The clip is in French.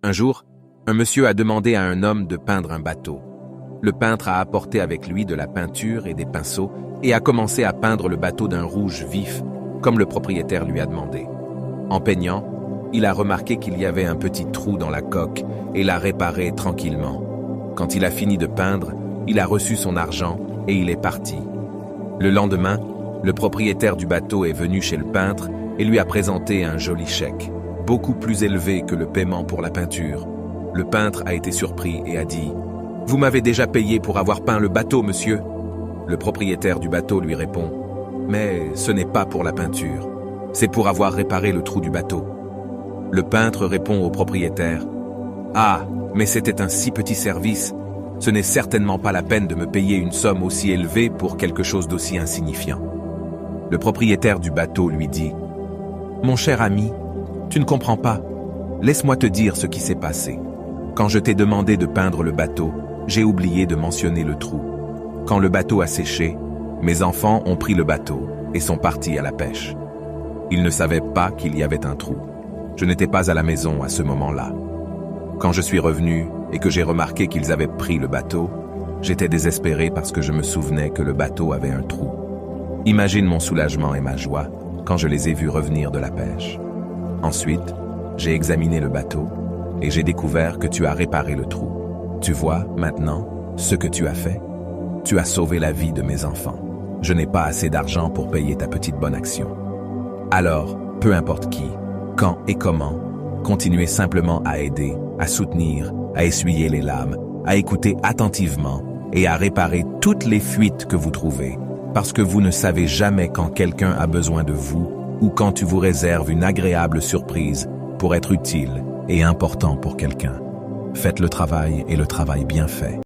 Un jour, un monsieur a demandé à un homme de peindre un bateau. Le peintre a apporté avec lui de la peinture et des pinceaux et a commencé à peindre le bateau d'un rouge vif, comme le propriétaire lui a demandé. En peignant, il a remarqué qu'il y avait un petit trou dans la coque et l'a réparé tranquillement. Quand il a fini de peindre, il a reçu son argent et il est parti. Le lendemain, le propriétaire du bateau est venu chez le peintre et lui a présenté un joli chèque, beaucoup plus élevé que le paiement pour la peinture. Le peintre a été surpris et a dit « Vous m'avez déjà payé pour avoir peint le bateau, monsieur ?» Le propriétaire du bateau lui répond « Mais ce n'est pas pour la peinture, c'est pour avoir réparé le trou du bateau. » Le peintre répond au propriétaire « Ah, mais c'était un si petit service, ce n'est certainement pas la peine de me payer une somme aussi élevée pour quelque chose d'aussi insignifiant. » Le propriétaire du bateau lui dit « Mon cher ami, tu ne comprends pas. Laisse-moi te dire ce qui s'est passé. Quand je t'ai demandé de peindre le bateau, j'ai oublié de mentionner le trou. Quand le bateau a séché, mes enfants ont pris le bateau et sont partis à la pêche. Ils ne savaient pas qu'il y avait un trou. Je n'étais pas à la maison à ce moment-là. Quand je suis revenu et que j'ai remarqué qu'ils avaient pris le bateau, j'étais désespéré parce que je me souvenais que le bateau avait un trou. Imagine mon soulagement et ma joie quand je les ai vus revenir de la pêche. Ensuite, j'ai examiné le bateau et j'ai découvert que tu as réparé le trou. Tu vois, maintenant, ce que tu as fait? Tu as sauvé la vie de mes enfants. Je n'ai pas assez d'argent pour payer ta petite bonne action. Alors, peu importe qui, quand et comment, continuez simplement à aider, à soutenir, à essuyer les larmes, à écouter attentivement et à réparer toutes les fuites que vous trouvez, parce que vous ne savez jamais quand quelqu'un a besoin de vous ou quand tu vous réserves une agréable surprise pour être utile et important pour quelqu'un. Faites le travail et le travail bien fait.